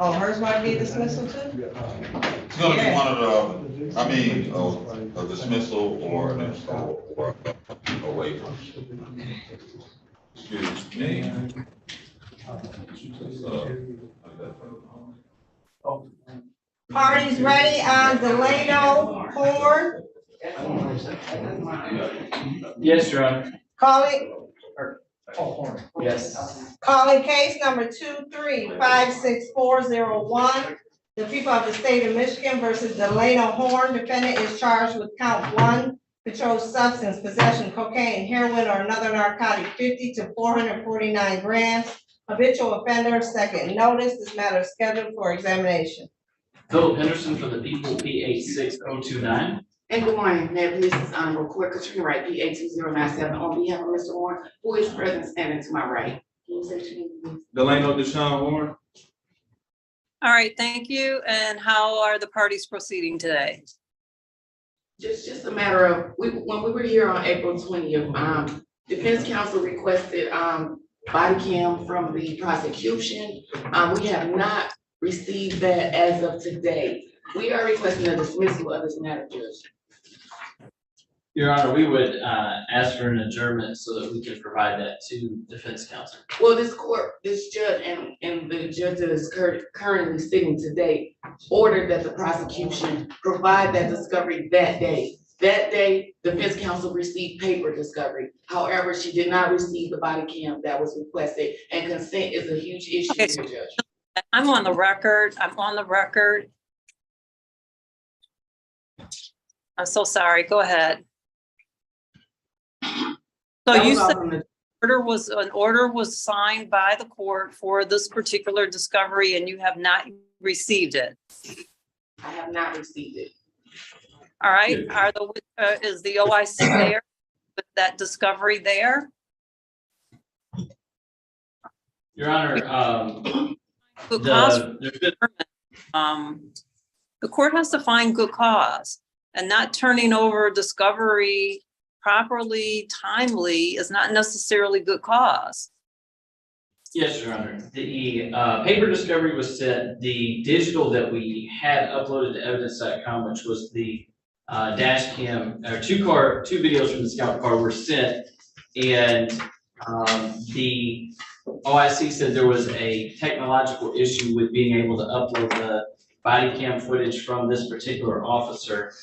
Oh, hers might be dismissal too? It's gonna be one of the, a dismissal or a waiver. Excuse me. Parties ready on Delano Horn? Yes, Your Honor. Yes. Calling case number 2356401. The people of the state of Michigan versus Delano Horn. Defendant is charged with count 1, controlled substance, possession, cocaine, heroin, or another narcotic, 50 to 449 grams. Habitual offender, second notice. This matter is scheduled for examination. Philip Henderson for the people, P86029. And good morning, Mayor, please, this Honorable Court, Katrina Wright, P 82097, on behalf of Mr. Warren, who is present standing to my right. Can you say your name, please? Delano Deshaun Warren. All right, thank you. And how are the parties proceeding today? Just a matter of, when we were here on April 20th, defense counsel requested, body cam from the prosecution. We have not received that as of today. We are requesting a dismissal of this matter, Judge. Your Honor, we would ask for an adjournment so that we can provide that to defense counsel. Well, this judge and the judge that is currently sitting today ordered that the prosecution provide that discovery that day. That day, defense counsel received paper discovery. However, she did not receive the body cam that was requested, and consent is a huge issue Okay, here, Judge. I'm on the record. I'm so sorry. Go ahead. So That you was all said from the- an order was signed by the court for this particular discovery and you have not received it. I have not received it. All right, is the OIC there with that discovery there? Your Honor, Good cause, there's been the court has to find good cause, and not turning over discovery properly, timely is not necessarily good cause. Yes, Your Honor. The paper discovery was sent. The digital that we had uploaded to evidence.com, which was the dash cam, or two videos from the scout car were sent, and the OIC said there was a technological issue with being able to upload the body cam footage from this particular officer.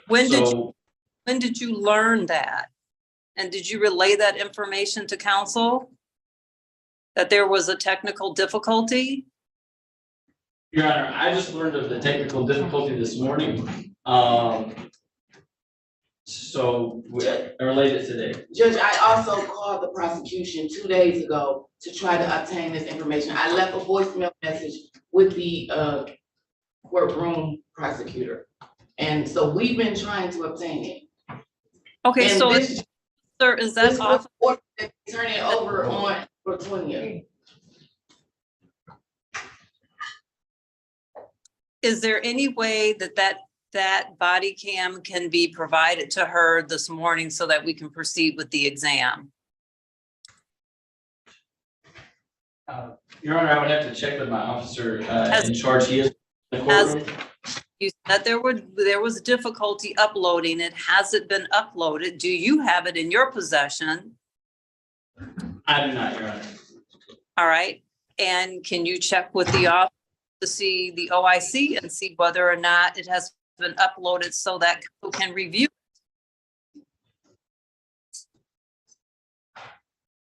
When did you learn that? And did you relay that information to counsel? That there was a technical difficulty? Your Honor, I just learned of the technical difficulty this morning. So I related today. Judge, I also called the prosecution 2 days ago to try to obtain this information. I left a voicemail message with the courtroom prosecutor. And so we've been trying to obtain it. Okay, And so this- sir, is that This off? was ordered to turn it over on April 20th. Is there any way that body cam can be provided to her this morning so that we can proceed with the exam? Your Honor, I would have to check with my officer in charge. He is in the courtroom. You said there was difficulty uploading it. Has it been uploaded? Do you have it in your possession? I do not, Your Honor. All right. And can you check with the office to see the OIC and see whether or not it has been uploaded so that people can review?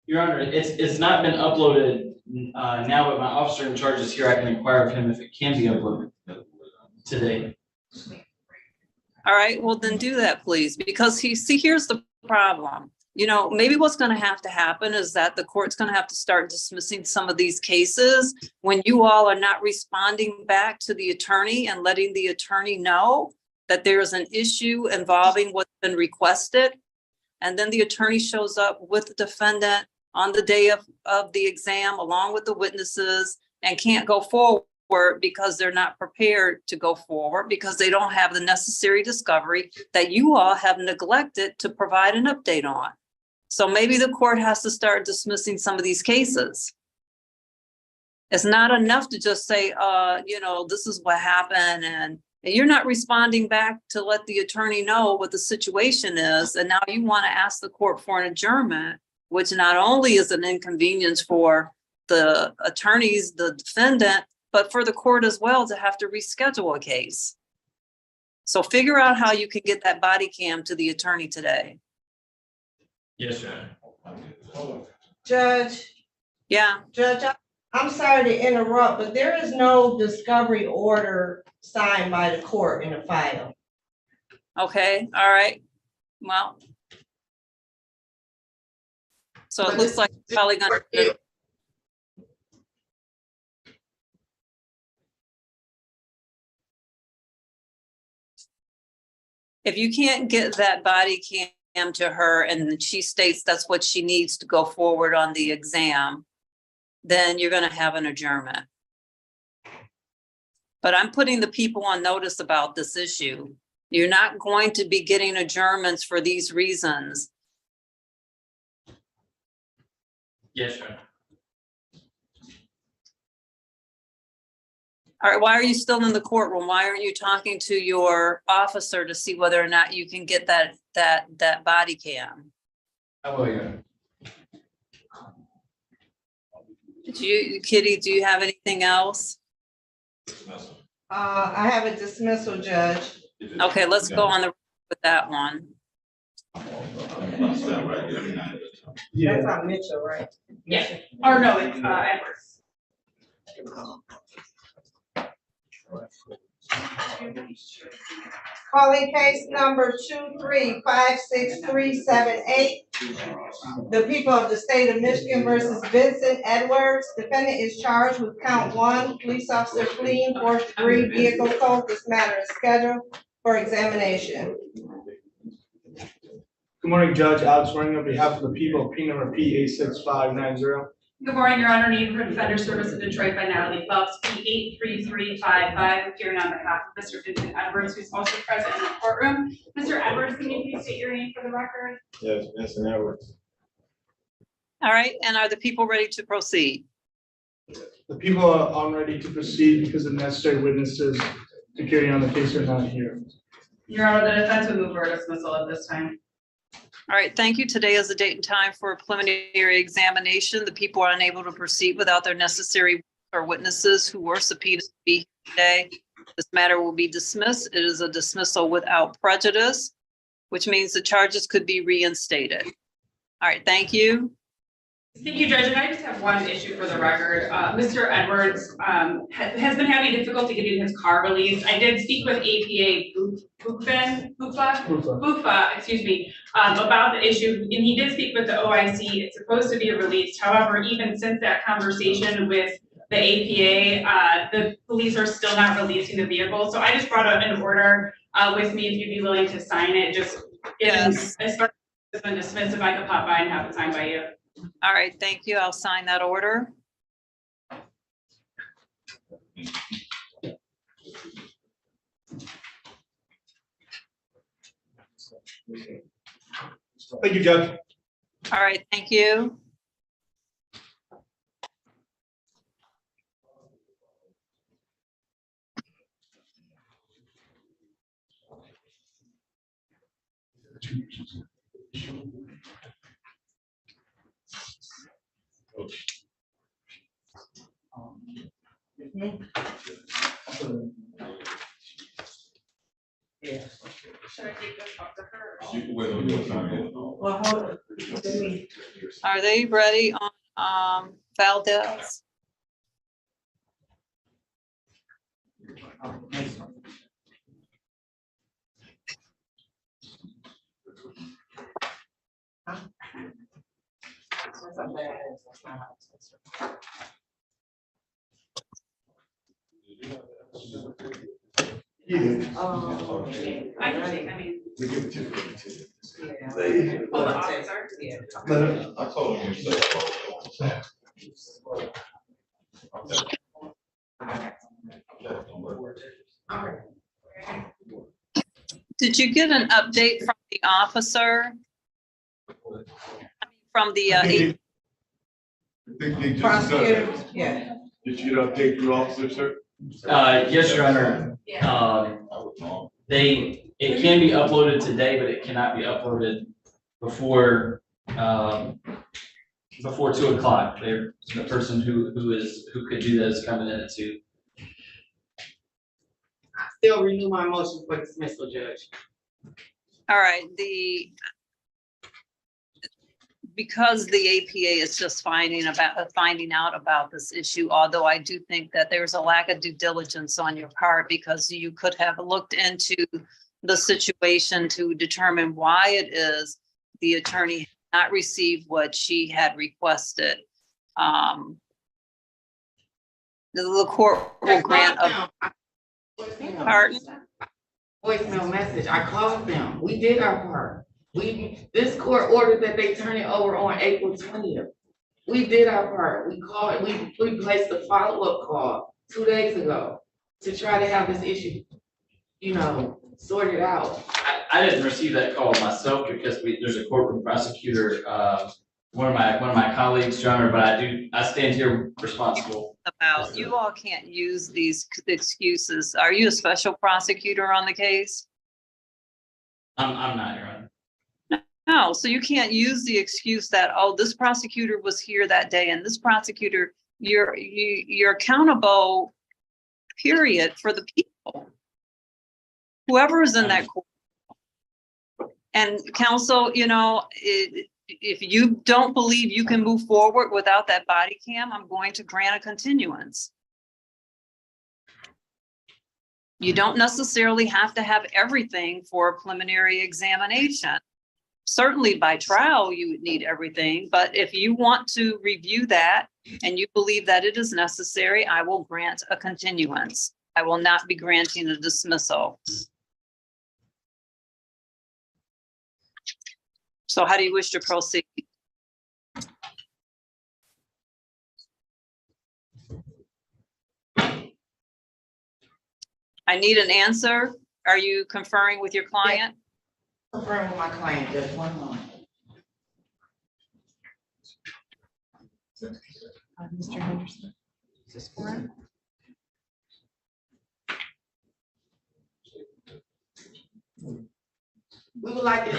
Your Honor, it's not been uploaded now, but my officer in charge is here. I can inquire of him if it can be uploaded today. All right, well then do that, please, because here's the problem. You know, maybe what's going to happen is that the court's going to have to start dismissing some of these cases when you all are not responding back to the attorney and letting the attorney know that there is an issue involving what's been requested. And then the attorney shows up with the defendant on the day of the exam, along with the witnesses, and can't go forward because they're not prepared to go forward because they don't have the necessary discovery that you all have neglected to provide an update on. So maybe the court has to start dismissing some of these cases. It's not enough to just say, you know, this is what happened, and you're not responding back to let the attorney know what the situation is. And now you want to ask the court for an adjournment, which not only is an inconvenience for the attorneys, the defendant, but for the court as well to have to reschedule a case. So figure out how you can get that body cam to the attorney today. Yes, Your Honor. Judge, Yeah, I'm sorry to interrupt, but there is no discovery order signed by the court in the file. okay, all right. Well. So it looks like it's probably gonna. If you can't get that body cam to her and she states that's what she needs to go forward on the exam, then you're gonna have an adjournment. But I'm putting the people on notice about this issue. You're not going to be getting adjournments for these reasons. Yes, Your Honor. All right, why are you still in the courtroom? Why aren't you talking to your officer to see whether or not you can get that body cam? I will, Your Honor. Kitty, do you have anything else? I have a dismissal, Judge. Okay, let's go on with that one. That's not Mitchell, right? Yeah. Or no, it's Edwards. Calling case number 2356378. The people of the state of Michigan versus Vincent Edwards. Defendant is charged with count 1, police officer fleeing, 4th degree vehicle code. This matter is scheduled for examination. Good morning, Judge. Alex Ring on behalf of the people, P number P86590. Good morning, Your Honor. Neighborhood Defender Service of Detroit by Natalie Phelps, P83355, appearing on behalf of Mr. Vincent Edwards, who's also present in the courtroom. Mr. Edwards, can you please state your name for the record? Yes, Vincent Edwards. All right, and are the people ready to proceed? The people are ready to proceed because the necessary witnesses to carry on the case are not here. Your Honor, the defense would move for a dismissal at this time. All right, thank you. Today is the date and time for a preliminary examination. The people are unable to proceed without their necessary or witnesses who were subpoenaed to be here today. This matter will be dismissed. It is a dismissal without prejudice, which means the charges could be reinstated. All right, thank you. Thank you, Judge. And I just have one issue for the record. Mr. Edwards has been having difficulty getting his car released. I did speak with APA Bufa, excuse me, about the issue, and he did speak with the OIC. It's supposed to be released. However, even since that conversation with the APA, the police are still not releasing the vehicle. So I just brought up an order with me if you'd be willing to sign it. Just Yes. as far as it's been dismissed, if I could pop by and have it signed by you. All right, thank you. I'll sign that order. Thank you, Judge. All right, thank you. Should I take this up to her? You can wait on your time. Well, hold on. Let me- Are they ready on Valdez? I can take, I mean, We give it to them. oh, the officer? Yeah. I told him you said. Did you get an update from the officer? From the, I think they just said Prosecutor, it. yeah. Did you not take your officer, sir? Yes, Your Honor. I would know. It can be uploaded today, but it cannot be uploaded before 2 o'clock. There, the person who could do that is coming in at 2. Still renew my motion for dismissal, Judge. All right, because the APA is just finding out about this issue, although I do think that there's a lack of due diligence on your part, because you could have looked into the situation to determine why it is the attorney had not received what she had requested. The court will grant a pardon. Voicemail message, I called them, we did our part. This court ordered that they turn it over on April 20th. We did our part, we called, we placed a follow-up call 2 days ago to try to have this issue, sorted out. I didn't receive that call myself because there's a courtroom prosecutor, one of my colleagues, Your Honor, but I stand here responsible. About, you all can't use these excuses. Are you a special prosecutor on the case? I'm not, Your Honor. No, so you can't use the excuse that, oh, this prosecutor was here that day and this prosecutor, you're accountable, period, for the people. Whoever is in that court. And counsel, if you don't believe you can move forward without that body cam, I'm going to grant a continuance. You don't necessarily have to have everything for a preliminary examination. Certainly by trial, you would need everything, but if you want to review that and you believe that it is necessary, I will grant a continuance. I will not be granting a dismissal. So how do you wish to proceed? I need an answer. Are you conferring with your client? Confirm with my client, just 1 moment. Mr. Henderson. Is this correct? We would like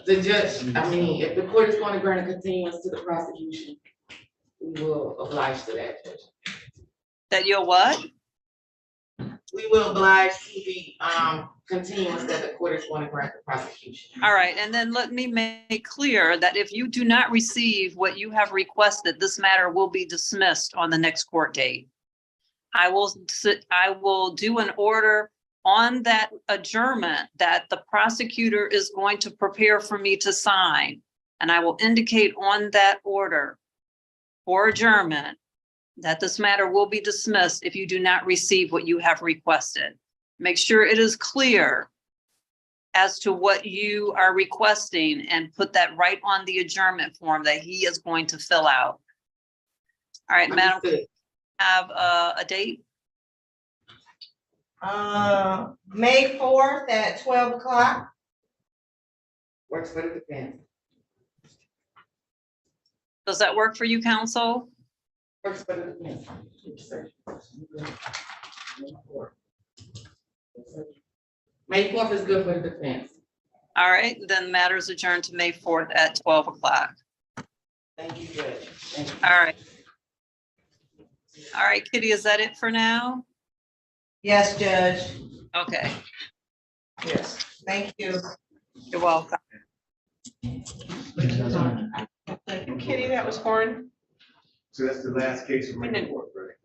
the judge, if the court is going to grant a continuance to the prosecution, we will oblige to that, Judge. That you'll what? We will oblige to the continuance that the court is going to grant the prosecution. All right, and then let me make clear that if you do not receive what you have requested, this matter will be dismissed on the next court date. I will do an order on that adjournment that the prosecutor is going to prepare for me to sign. And I will indicate on that order for adjournment that this matter will be dismissed if you do not receive what you have requested. Make sure it is clear as to what you are requesting and put that right on the adjournment form that he is going to fill out. All right, Madam, have a date? May 4th at 12 o'clock. Works for the defense. Does that work for you, counsel? Works for the defense. May 4th is good for the defense. All right, then the matter is adjourned to May 4th at 12 o'clock. Thank you, Judge. Thank you. All right. All right, Kitty, is that it for now? Yes, Judge. Okay, Yes. Thank you. you're welcome. Kitty, that was Horn. So that's the last case for May 4th, right?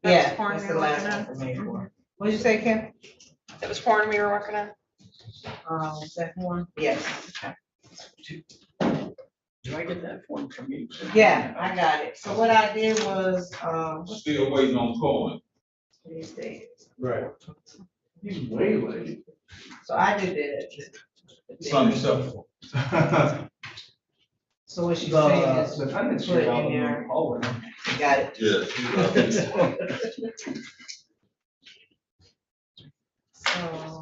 Yeah, Horn that's we the were last working one on. for May 4th. What'd you say, Kim? That was Horn we were working on. Second one? Yes. Did I get that form from you? Yeah, I got it. So what I did was, Still waiting on Cohen. these days. Right. He's way late. So I did it. It's unacceptable. So what she's saying is, The defendant's put it here out in in there. the hallway. got it. Yes. So